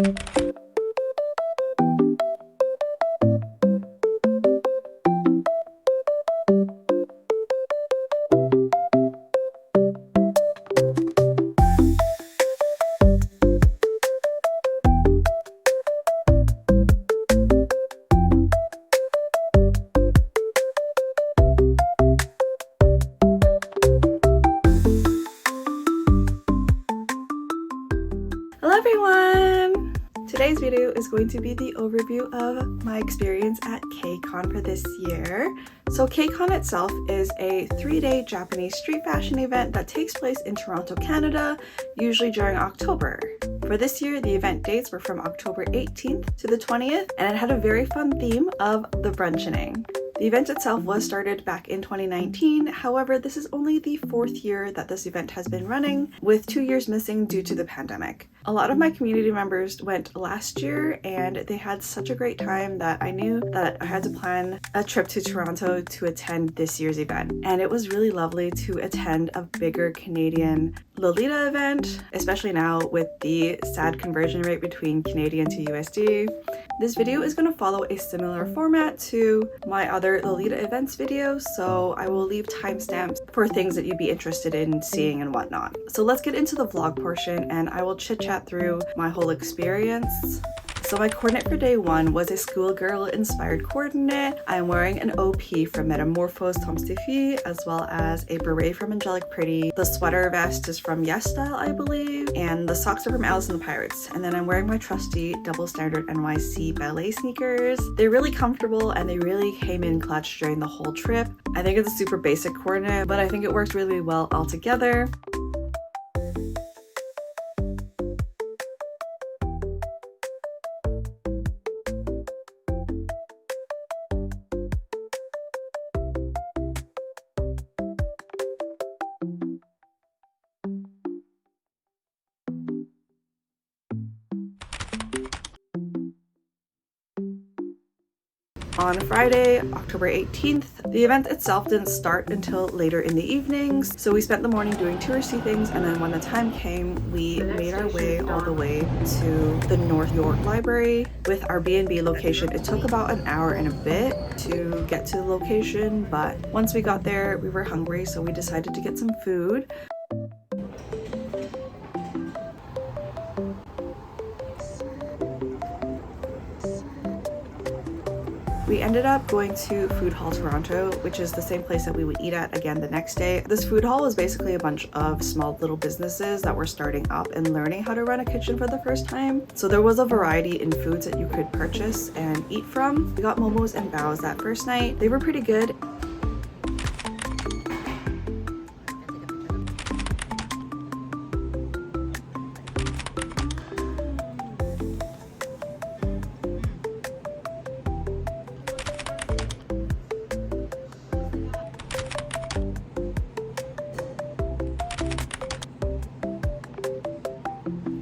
Hello everyone! Today's video is going to be the overview of my experience at Kei-Con for this year. So Kei-Con itself is a 3-day Japanese street fashion event that takes place in Toronto, Canada, usually during October. For this year, the event dates were from October 18th to the 20th, and it had a very fun theme of the Bruncheoning. The event itself was started back in 2019, however, this is only the 4th year that this event has been running, with 2 years missing due to the pandemic. A lot of my community members went last year and they had such a great time that I knew that I had to plan a trip to Toronto to attend this year's event. And it was really lovely to attend a bigger Canadian Lolita event, especially now with the sad conversion rate between Canadian to USD. This video is going to follow a similar format to my other Lolita events videos, so I will leave timestamps for things that you'd be interested in seeing and whatnot. So let's get into the vlog portion and I will chit-chat through my whole experience. So my coordinate for day 1 was a schoolgirl inspired coordinate. I'm wearing an OP from Metamorphose Tom Steffi, as well as a beret from Angelic Pretty. The sweater vest is from Yes Style, I believe, and the socks are from Alice and the Pirates. And then I'm wearing my trusty double standard NYC ballet sneakers. They're really comfortable and they really came in clutch during the whole trip. I think it's a super basic coordinate, but I think it works really well all together. On Friday, October 18th, the event itself didn't start until later in the evenings, so we spent the morning doing touristy things, and then when the time came, we made our way all the way to the North York Library. With our B&B location, it took about an hour and a bit to get to the location, but once we got there, we were hungry, so we decided to get some food. We ended up going to Food Hall Toronto, which is the same place that we would eat at again the next day. This food hall was basically a bunch of small little businesses that were starting up and learning how to run a kitchen for the first time. So there was a variety in foods that you could purchase and eat from. We got momos and baos that first night. They were pretty good.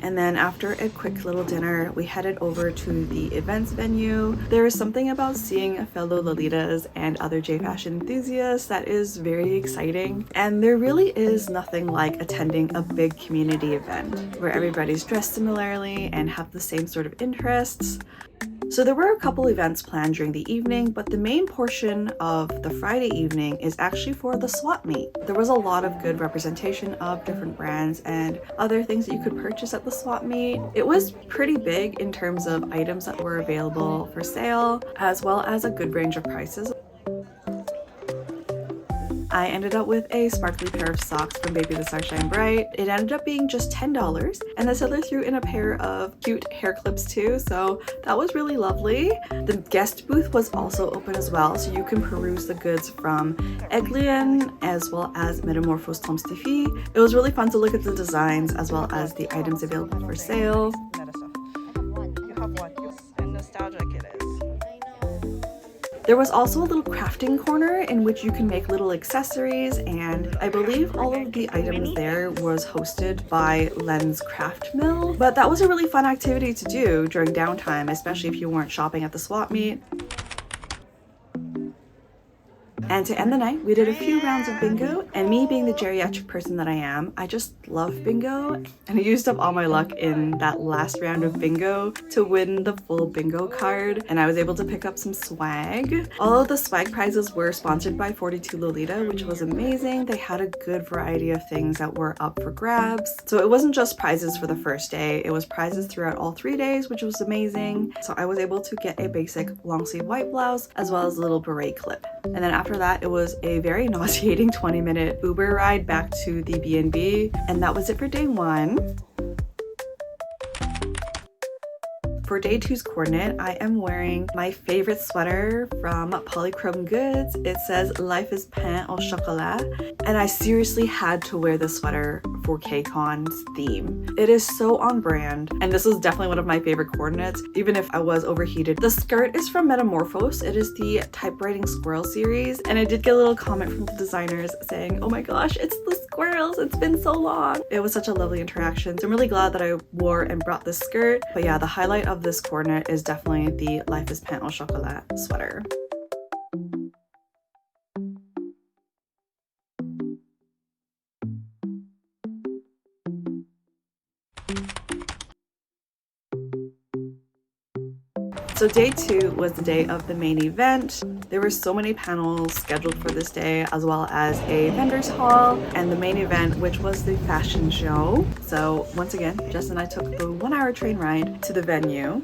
And then after a quick little dinner, we headed over to the events venue. There is something about seeing fellow Lolitas and other J-fashion enthusiasts that is very exciting. And there really is nothing like attending a big community event where everybody's dressed similarly and have the same sort of interests. So there were a couple events planned during the evening, but the main portion of the Friday evening is actually for the swap meet. There was a lot of good representation of different brands and other things that you could purchase at the swap meet. It was pretty big in terms of items that were available for sale, as well as a good range of prices. I ended up with a sparkly pair of socks from Baby the Starshine Bright. It ended up being just $10, and the seller threw in a pair of cute hair clips too, so that was really lovely. The guest booth was also open as well, so you can peruse the goods from Eglien as well as Metamorphose Tom Steffi. It was really fun to look at the designs as well as the items available for sale. You have one. And nostalgic it is. There was also a little crafting corner in which you can make little accessories, and I believe all of the items there was hosted by Len's Craft Mill. But that was a really fun activity to do during downtime, especially if you weren't shopping at the swap meet. And to end the night, we did a few rounds of bingo, and me being the geriatric person that I am, I just love bingo, and I used up all my luck in that last round of bingo to win the full bingo card, and I was able to pick up some swag. All of the swag prizes were sponsored by 42 Lolita, which was amazing. They had a good variety of things that were up for grabs. So it wasn't just prizes for the first day, it was prizes throughout all 3 days, which was amazing. So I was able to get a basic long sleeve white blouse as well as a little beret clip. And then after that, it was a very nauseating 20-minute Uber ride back to the B&B, and that was it for day 1. For day 2's coordinate, I am wearing my favorite sweater from Polychrome Goods. It says Life is pain au chocolat, and I seriously had to wear this sweater for Kei-Con's theme. It is so on brand, and this is definitely one of my favorite coordinates, even if I was overheated. The skirt is from Metamorphose. It is the Typewriting Squirrel series, and I did get a little comment from the designers saying, oh my gosh, it's the squirrels, it's been so long. It was such a lovely interaction, so I'm really glad that I wore and brought this skirt. But yeah, the highlight of this coordinate is definitely the Life is pain au chocolat sweater. So day 2 was the day of the main event. There were so many panels scheduled for this day, as well as a vendor's hall and the main event, which was the fashion show. So once again, Jess and I took the 1-hour train ride to the venue.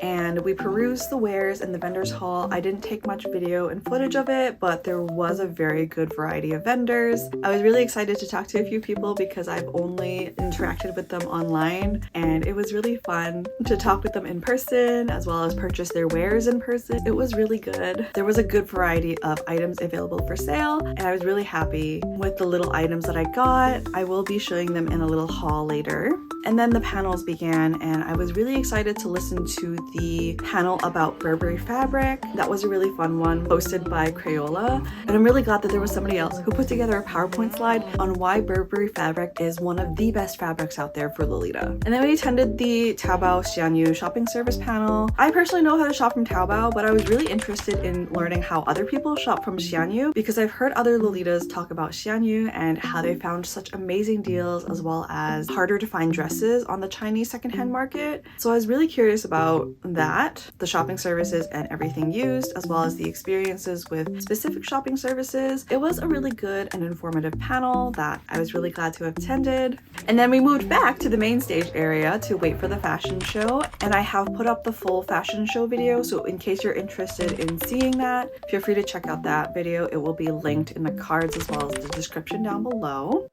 And we perused the wares in the vendors hall. I didn't take much video and footage of it, but there was a very good variety of vendors. I was really excited to talk to a few people because I've only interacted with them online, and it was really fun to talk with them in person as well as purchase their wares in person. It was really good. There was a good variety of items available for sale, and I was really happy with the little items that I got. I will be showing them in a little haul later. And then the panels began, and I was really excited to listen to the panel about Burberry fabric. That was a really fun one, hosted by Crayola, and I'm really glad that there was somebody else who put together a PowerPoint slide on why Burberry fabric is one of the best fabrics out there for Lolita. And then we attended the Taobao Xianyu shopping service panel. I personally know how to shop from Taobao, but I was really interested in learning how other people shop from Xianyu because I've heard other Lolitas talk about Xianyu and how they found such amazing deals as well as harder to find dresses on the Chinese secondhand market. So I was really curious about that, the shopping services and everything used, as well as the experiences with specific shopping services. It was a really good and informative panel that I was really glad to have attended. And then we moved back to the main stage area to wait for the fashion show, and I have put up the full fashion show video, so in case you're interested in seeing that, feel free to check out that video. It will be linked in the cards as well as the description down below.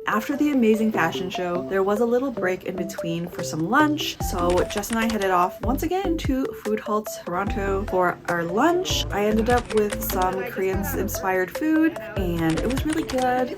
After the amazing fashion show, there was a little break in between for some lunch, so Jess and I headed off once again to Food Hall Toronto for our lunch. I ended up with some Korean-inspired food, and it was really good.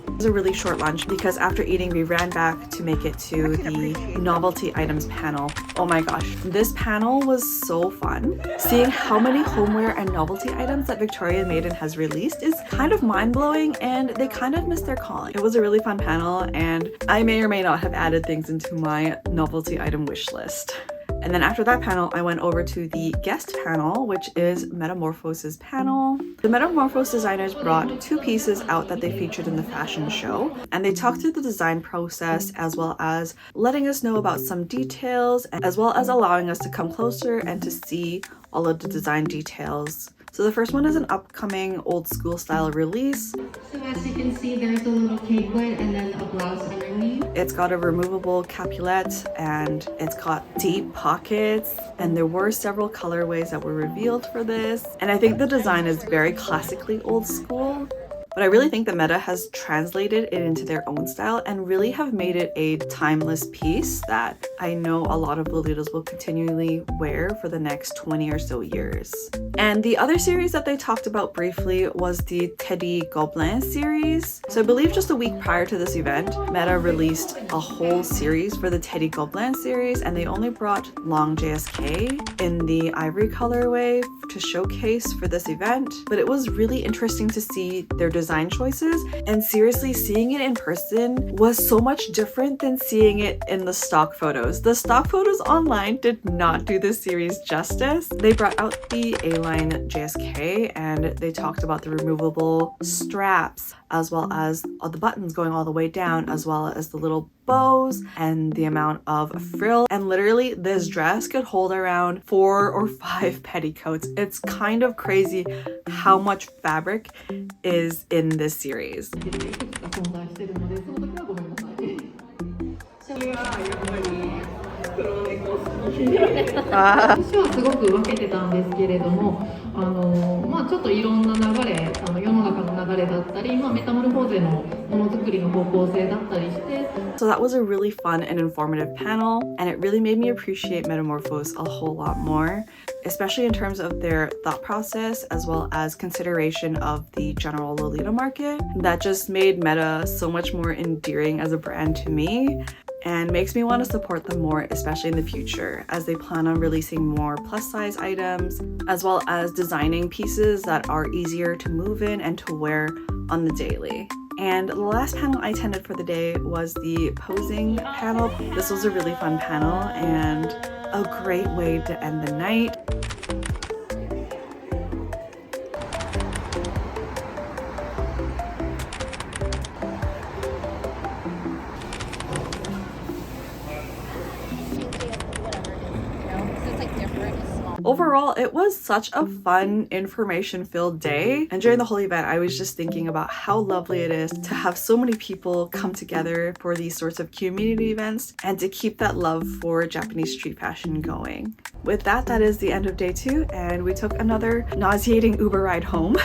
It was a really short lunch because after eating we ran back to make it to the novelty items panel. Oh my gosh, this panel was so fun. Seeing how many homeware and novelty items that Victoria Maiden has released is kind of mind-blowing, and they kind of missed their calling. It was a really fun panel, and I may or may not have added things into my novelty item wish list. And then after that panel, I went over to the guest panel, which is Metamorphose's panel. The Metamorphose designers brought 2 pieces out that they featured in the fashion show, and they talked through the design process as well as letting us know about some details, as well as allowing us to come closer and to see all of the design details. So the first one is an upcoming old school style release. So as you can see, there's a little capelet and then a blouse underneath. It's got a removable capulette and it's got deep pockets, and there were several colorways that were revealed for this. And I think the design is very classically old school. But I really think that Meta has translated it into their own style and really have made it a timeless piece that I know a lot of Lolitas will continually wear for the next 20 or so years. And the other series that they talked about briefly was the Teddy Gobelin series. So I believe just a week prior to this event, Meta released a whole series for the Teddy Gobelin series, and they only brought long JSK in the ivory colorway to showcase for this event. But it was really interesting to see their design choices. And seriously, seeing it in person was so much different than seeing it in the stock photos. The stock photos online did not do this series justice. They brought out the A-line JSK and they talked about the removable straps, as well as all the buttons going all the way down, as well as the little bows and the amount of frill. And literally this dress could hold around 4 or 5 petticoats. It's kind of crazy how much fabric is in this series. So that was a really fun and informative panel, and it really made me appreciate Metamorphose a whole lot more, especially in terms of their thought process as well as consideration of the general Lolita market. That just made Meta so much more endearing as a brand to me, and makes me want to support them more, especially in the future, as they plan on releasing more plus size items, as well as designing pieces that are easier to move in and to wear on the daily. And the last panel I attended for the day was the posing panel. This was a really fun panel and a great way to end the night. Overall, it was such a fun, information-filled day, and during the whole event I was just thinking about how lovely it is to have so many people come together for these sorts of community events and to keep that love for Japanese street fashion going. With that, that is the end of day 2, and we took another nauseating Uber ride home.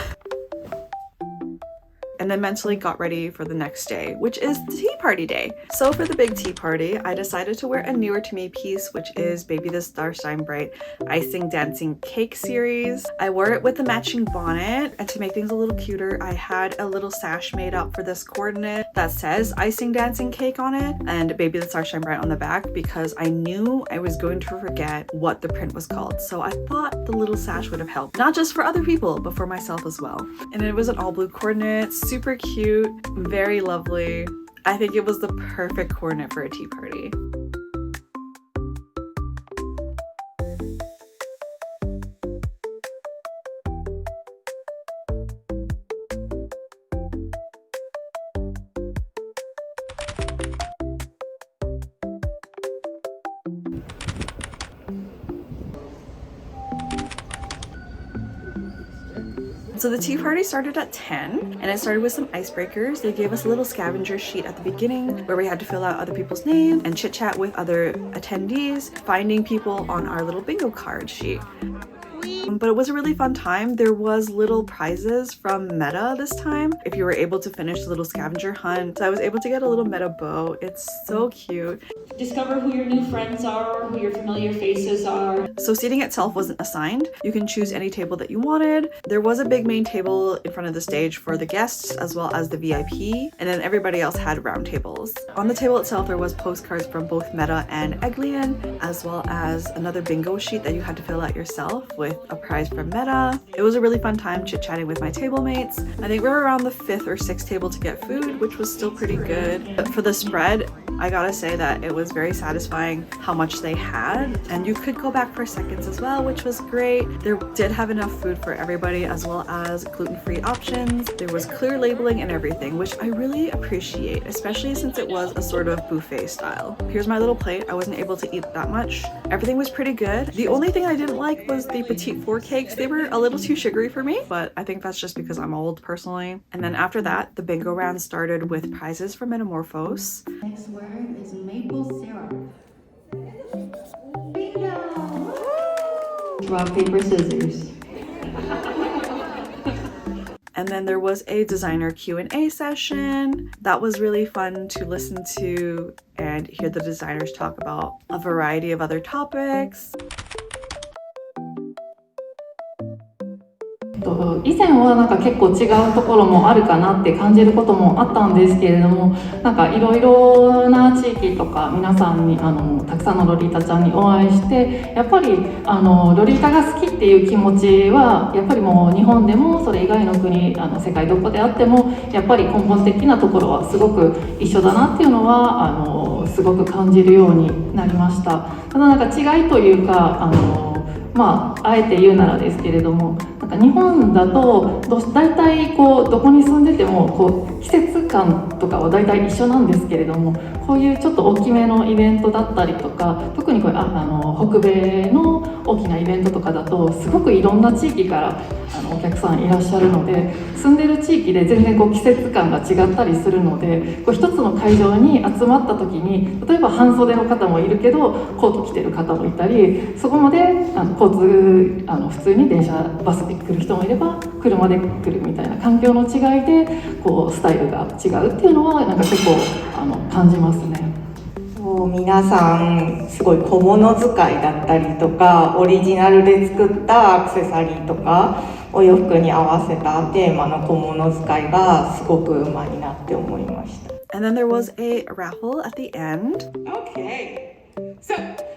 And then mentally got ready for the next day, which is the tea party day. So for the big tea party, I decided to wear a newer to me piece, which is Baby the Star Shine Bright Icing Dancing Cake series. I wore it with the matching bonnet, and to make things a little cuter, I had a little sash made up for this coordinate that says Icing Dancing Cake on it and Baby the Star Shine Bright on the back, because I knew I was going to forget what the print was called. So I thought the little sash would have helped, not just for other people, but for myself as well. And it was an all blue coordinate, super cute, very lovely. I think it was the perfect coordinate for a tea party. So the tea party started at 10, and it started with some icebreakers. They gave us a little scavenger sheet at the beginning where we had to fill out other people's names and chit chat with other attendees, finding people on our little bingo card sheet. But it was a really fun time. There was little prizes from Meta this time if you were able to finish the little scavenger hunt. So I was able to get a little Meta bow. It's so cute. Discover who your new friends are, who your familiar faces are. So seating itself wasn't assigned. You can choose any table that you wanted. There was a big main table in front of the stage for the guests as well as the VIP, and then everybody else had round tables. On the table itself, there was postcards from both Meta and Eglian, as well as another bingo sheet that you had to fill out yourself with a prize from Meta. It was a really fun time chit-chatting with my table mates. I think we were around the 5th or 6th table to get food, which was still pretty good. But for the spread, I gotta say that it was very satisfying how much they had, and you could go back for seconds as well, which was great. They did have enough food for everybody, as well as gluten-free options. There was clear labeling and everything, which I really appreciate, especially since it was a sort of buffet style. Here's my little plate. I wasn't able to eat that much. Everything was pretty good. The only thing I didn't like was the petite four cakes. They were a little too sugary for me, but I think that's just because I'm old personally. And then after that, the bingo round started with prizes for Metamorphose. Next word is maple syrup. Bingo! Rock, paper, scissors. And then there was a designer Q&A session. That was really fun to listen to and hear the designers talk about a variety of other topics. 以前はなんか結構違うところもあるかなって感じることもあったんですけれども、なんかいろいろな地域とか皆さんにたくさんのロリータちゃんにお会いして、やっぱりロリータが好きっていう気持ちはやっぱりもう日本でもそれ以外の国世界どこであってもやっぱり根本的なところはすごく一緒だなっていうのはすごく感じるようになりました。ただなんか違いというかあえて言うならですけれども、なんか日本だと大体どこに住んでても季節感とかは大体一緒なんですけれども、こういうちょっと大きめのイベントだったりとか、特に北米の大きなイベントとかだとすごくいろんな地域からお客さんいらっしゃるので、住んでる地域で全然季節感が違ったりするので、一つの会場に集まった時に例えば半袖の方もいるけどコート着てる方もいたり、そこまで交通普通に電車バスで来る人もいれば車で来るみたいな環境の違いでスタイルが違うっていうのはなんか結構感じますね。皆さんすごい小物使いだったりとか、オリジナルで作ったアクセサリーとかお洋服に合わせたテーマの小物使いがすごくうまいなって思いました。 And then there was a raffle at the end. Okay, so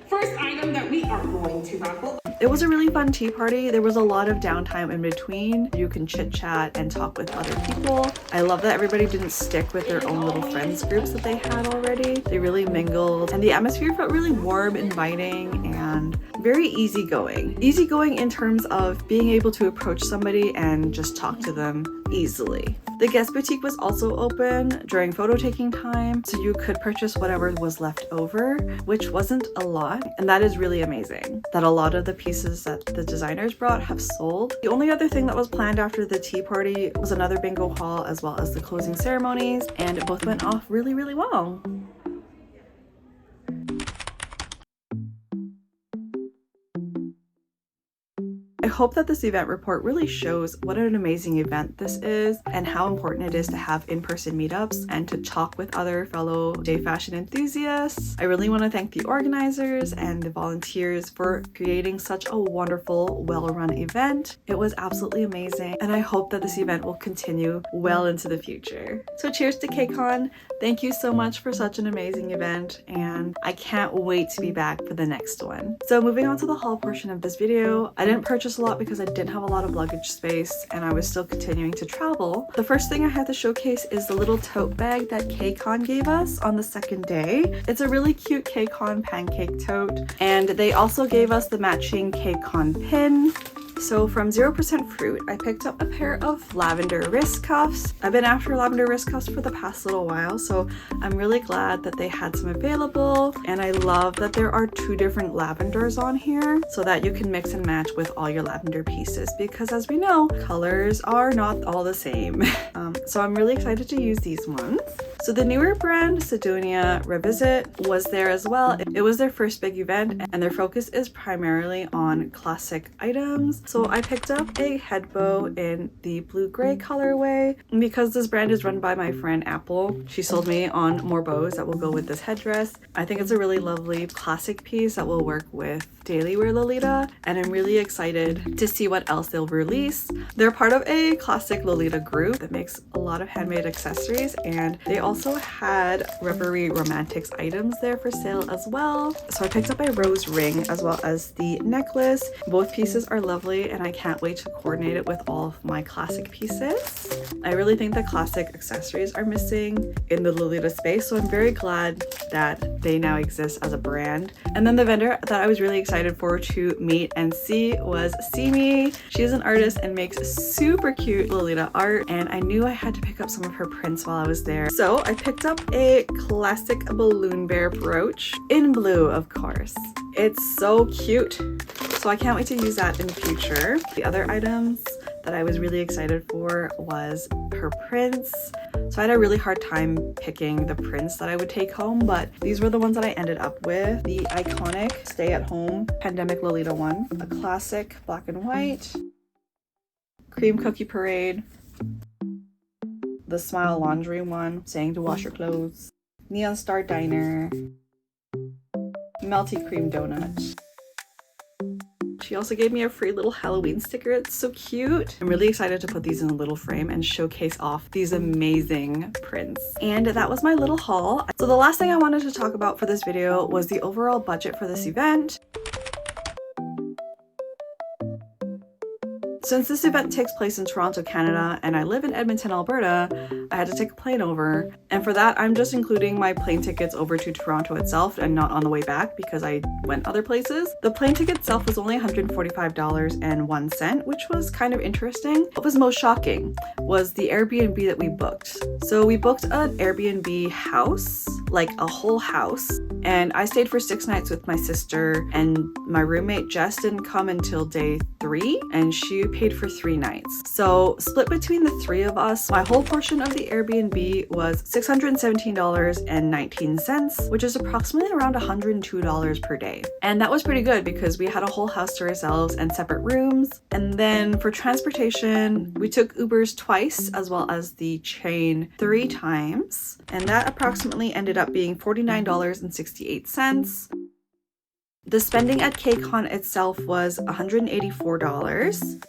first item that we are going to raffle. It was a really fun tea party. There was a lot of downtime in between. You can chit chat and talk with other people. I love that everybody didn't stick with their own little friends groups that they had already. They really mingled, and the atmosphere felt really warm, inviting, and very easygoing. Easygoing in terms of being able to approach somebody and just talk to them easily. The guest boutique was also open during photo taking time, so you could purchase whatever was left over, which wasn't a lot, and that is really amazing that a lot of the pieces that the designers brought have sold. The only other thing that was planned after the tea party was another bingo hall as well as the closing ceremonies, and it both went off really, really well. I hope that this event report really shows what an amazing event this is and how important it is to have in-person meetups and to talk with other fellow J fashion enthusiasts. I really want to thank the organizers and the volunteers for creating such a wonderful, well-run event. It was absolutely amazing, and I hope that this event will continue well into the future. So cheers to Kei-Con. Thank you so much for such an amazing event, and I can't wait to be back for the next one. So moving on to the haul portion of this video, I didn't purchase a lot because I didn't have a lot of luggage space and I was still continuing to travel. The first thing I had to showcase is the little tote bag that Kei-Con gave us on the second day. It's a really cute Kei-Con pancake tote, and they also gave us the matching Kei-Con pin. So from 0% Fruit, I picked up a pair of lavender wrist cuffs. I've been after lavender wrist cuffs for the past little while, so I'm really glad that they had some available. And I love that there are 2 different lavenders on here so that you can mix and match with all your lavender pieces, because as we know, colors are not all the same. So I'm really excited to use these ones. So the newer brand, Sidonia Revisit, was there as well. It was their first big event, and their focus is primarily on classic items. So I picked up a head bow in the blue-gray colorway. And because this brand is run by my friend Apple, she sold me on more bows that will go with this headdress. I think it's a really lovely classic piece that will work with daily wear Lolita, and I'm really excited to see what else they'll release. They're part of a classic Lolita group that makes a lot of handmade accessories, and they also had rubbery romantics items there for sale as well. So I picked up a rose ring as well as the necklace. Both pieces are lovely, and I can't wait to coordinate it with all of my classic pieces. I really think the classic accessories are missing in the Lolita space, so I'm very glad that they now exist as a brand. And then the vendor that I was really excited for to meet and see was Simi. She's an artist and makes super cute Lolita art, and I knew I had to pick up some of her prints while I was there. So I picked up a classic balloon bear brooch in blue, of course. It's so cute. So I can't wait to use that in the future. The other items that I was really excited for was her prints. So I had a really hard time picking the prints that I would take home, but these were the ones that I ended up with. The iconic Stay at Home Pandemic Lolita one, a classic black and white, Cream Cookie Parade, the Smile Laundry one, saying to wash your clothes, Neon Star Diner, Melty Cream Donut, She also gave me a free little Halloween sticker. It's so cute. I'm really excited to put these in a little frame and showcase off these amazing prints. And that was my little haul. So the last thing I wanted to talk about for this video was the overall budget for this event. Since this event takes place in Toronto, Canada, and I live in Edmonton, Alberta, I had to take a plane over. And for that, I'm just including my plane tickets over to Toronto itself and not on the way back because I went other places. The plane ticket itself was only $145.01, which was kind of interesting. What was most shocking was the Airbnb that we booked. So we booked an Airbnb house, like a whole house, and I stayed for 6 nights with my sister, and my roommate Jess didn't come until day 3, and she paid for 3 nights. So split between the 3 of us, my whole portion of the Airbnb was $617.19, which is approximately around $102 per day. And that was pretty good because we had a whole house to ourselves and separate rooms. And then for transportation, we took Ubers twice as well as the train 3 times. And that approximately ended up being $49.68. The spending at Kei-Con itself was $184.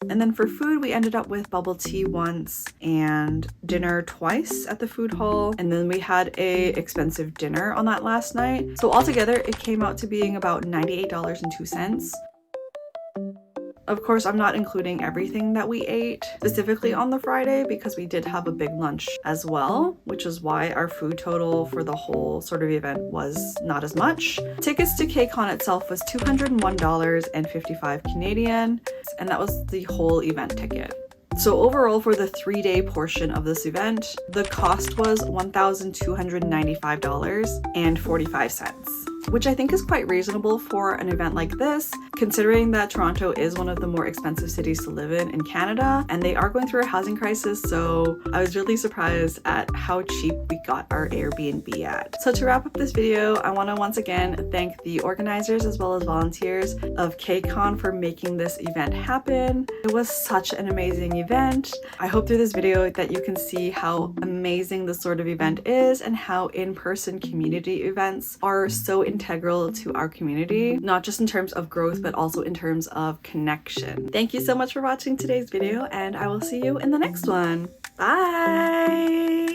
And then for food, we ended up with bubble tea once and dinner twice at the food hall. And then we had a expensive dinner on that last night. So altogether, it came out to being about $98.02. Of course, I'm not including everything that we ate, specifically on the Friday, because we did have a big lunch as well, which is why our food total for the whole sort of event was not as much. Tickets to Kei-Con itself was $201.55 Canadian, and that was the whole event ticket. So overall, for the 3-day portion of this event, the cost was $1,295.45. which I think is quite reasonable for an event like this, considering that Toronto is one of the more expensive cities to live in Canada, and they are going through a housing crisis, so I was really surprised at how cheap we got our Airbnb at. So to wrap up this video, I want to once again thank the organizers as well as volunteers of Kei-Con for making this event happen. It was such an amazing event. I hope through this video that you can see how amazing this sort of event is and how in-person community events are so integral to our community, not just in terms of growth, but also in terms of connection. Thank you so much for watching today's video, and I will see you in the next one. Bye!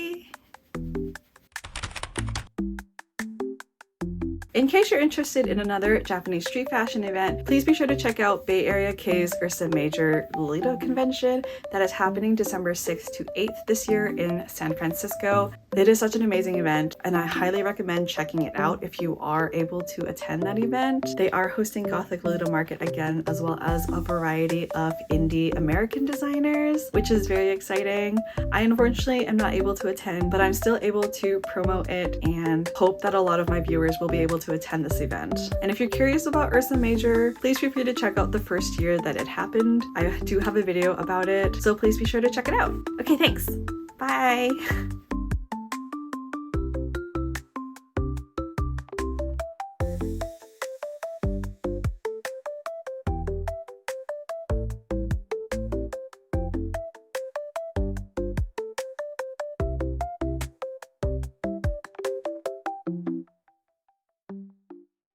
In case you're interested in another Japanese street fashion event, please be sure to check out Bay Area Kei's Ursa Major Lolita convention that is happening December 6th to 8th this year in San Francisco. It is such an amazing event, and I highly recommend checking it out if you are able to attend that event. They are hosting Gothic Lolita Market again, as well as a variety of indie American designers, which is very exciting. I unfortunately am not able to attend, but I'm still able to promote it and hope that a lot of my viewers will be able to attend this event. And if you're curious about Ursa Major, please feel free to check out the first year that it happened. I do have a video about it, so please be sure to check it out. Okay, thanks. Bye.